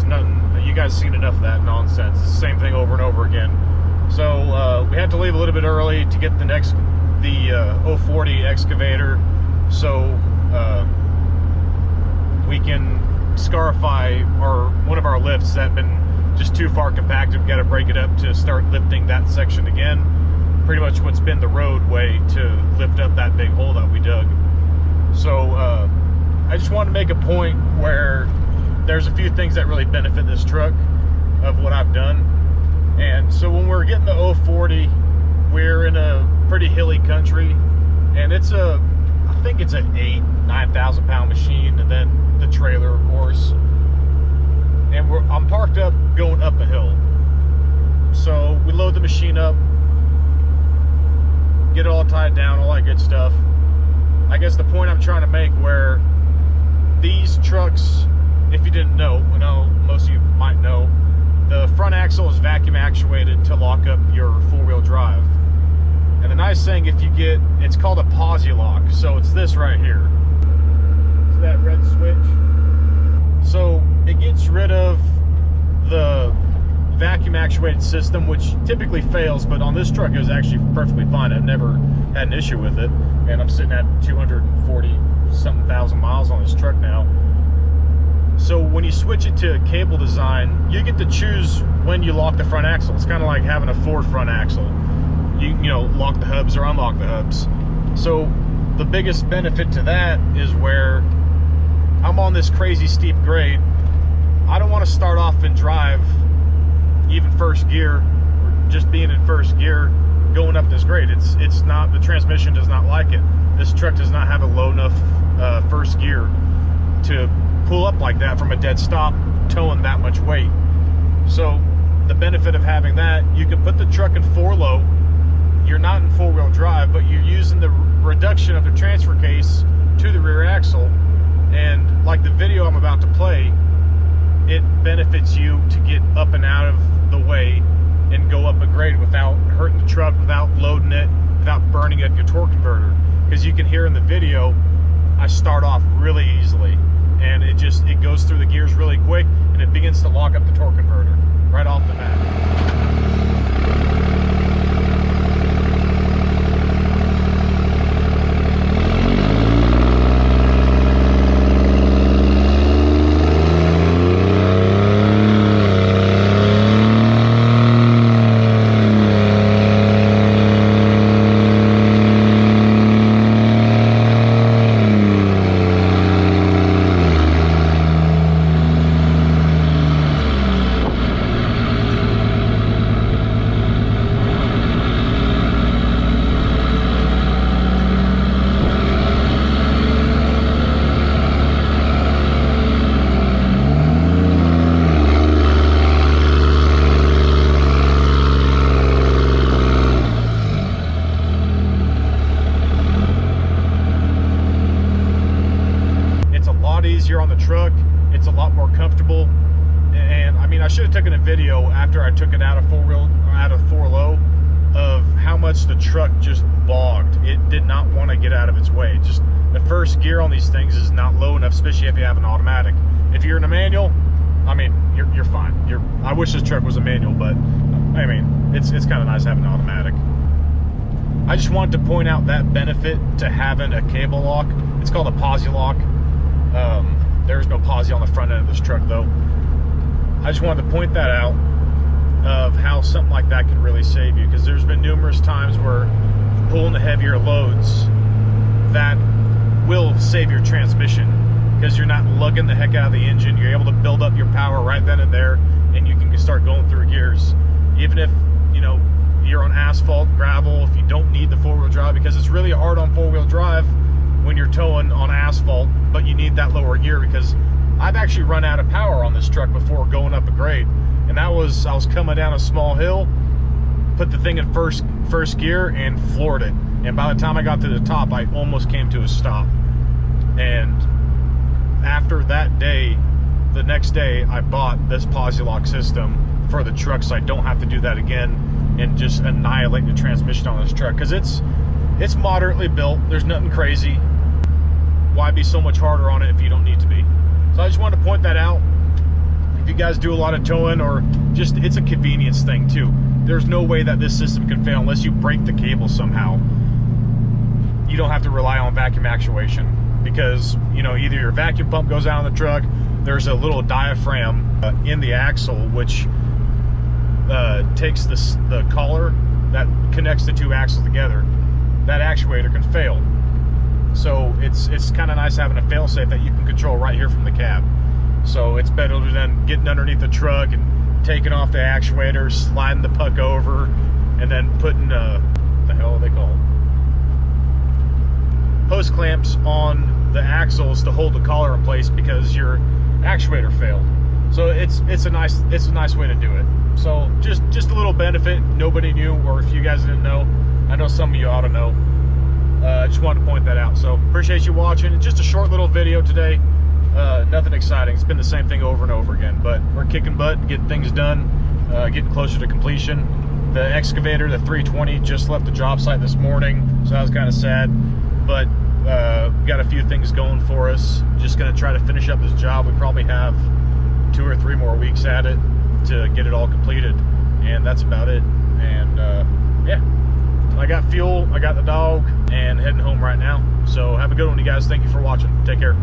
is nothing. You guys seen enough of that nonsense. It's the same thing over and over again. So we had to leave a little bit early to get the 040 excavator, so we can scarify one of our lifts that had been just too far compacted. We've got to break it up to start lifting that section again. Pretty much what's been the roadway to lift up that big hole that we dug. So I just wanted to make a point where there's a few things that really benefit this truck of what I've done. And so when we're getting the 040, we're in a pretty hilly country, and it's I think it's an 9,000 pound machine, and then the trailer, of course. And I'm parked up going up a hill. So we load the machine up, get it all tied down, all that good stuff. I guess the point I'm trying to make, where these trucks, if you didn't know, I know most of you might know, the front axle is vacuum actuated to lock up your four-wheel drive. And the nice thing, if you get, it's called a posi lock. So it's this right here. It's that red switch. So it gets rid of the vacuum actuated system, which typically fails, but on this truck it was actually perfectly fine. I've never had an issue with it, and I'm sitting at 240 something thousand miles on this truck now. So when you switch it to cable design, you get to choose when you lock the front axle. It's kind of like having a Ford front axle. You know, lock the hubs or unlock the hubs. So the biggest benefit to that is where I'm on this crazy steep grade. I don't want to start off and drive even first gear, or just being in first gear going up this grade. It's not, the transmission does not like it. This truck does not have a low enough first gear to pull up like that from a dead stop, towing that much weight. So the benefit of having that, you can put the truck in 4-low. You're not in four-wheel drive, but you're using the reduction of the transfer case to the rear axle. And like the video I'm about to play, it benefits you to get up and out of the way and go up a grade without hurting the truck, without loading it, without burning up your torque converter. Because you can hear in the video, I start off really easily, and it goes through the gears really quick, and it begins to lock up the torque converter right off the bat. On the truck, it's a lot more comfortable. And I mean, I should have taken a video after I took it out of 4-low of how much the truck just bogged. It did not want to get out of its way. Just the first gear on these things is not low enough, especially if you have an automatic. If you're in a manual, I mean, you're fine. I wish this truck was a manual, but I mean, it's kind of nice having an automatic. I just wanted to point out that benefit to having a cable lock. It's called a posi lock. There's no posi on the front end of this truck though. I just wanted to point that out of how something like that can really save you, because there's been numerous times where pulling the heavier loads, that will save your transmission, because you're not lugging the heck out of the engine. You're able to build up your power right then and there, and you can start going through gears. Even if, you know, you're on asphalt, gravel, if you don't need the four-wheel drive, because it's really hard on four-wheel drive when you're towing on asphalt, but you need that lower gear. Because I've actually run out of power on this truck before going up a grade, and I was coming down a small hill, put the thing in first gear and floored it, and by the time I got to the top, I almost came to a stop. And after that day, the next day, I bought this posi lock system for the truck, so I don't have to do that again and just annihilate the transmission on this truck, because it's moderately built. There's nothing crazy. Why be so much harder on it if you don't need to be? So I just wanted to point that out. If you guys do a lot of towing, or just, it's a convenience thing too. There's no way that this system can fail unless you break the cable somehow. You don't have to rely on vacuum actuation, because, you know, either your vacuum pump goes out on the truck, there's a little diaphragm in the axle which takes the collar that connects the two axles together. That actuator can fail. So it's kind of nice having a fail-safe that you can control right here from the cab. So it's better than getting underneath the truck and taking off the actuator, sliding the puck over, and then putting what the hell are they called? Hose clamps on the axles to hold the collar in place because your actuator failed. So it's a nice way to do it. So just a little benefit nobody knew, or if you guys didn't know, I know some of you ought to know. Just wanted to point that out. So appreciate you watching. It's just a short little video today. Nothing exciting. It's been the same thing over and over again, but we're kicking butt, getting things done, getting closer to completion. The excavator, the 320, just left the job site this morning, so that was kind of sad, but we got a few things going for us. Just going to try to finish up this job. We probably have 2 or 3 more weeks at it to get it all completed, and that's about it. And yeah, I got fuel, I got the dog, and heading home right now. So have a good one, you guys. Thank you for watching. Take care.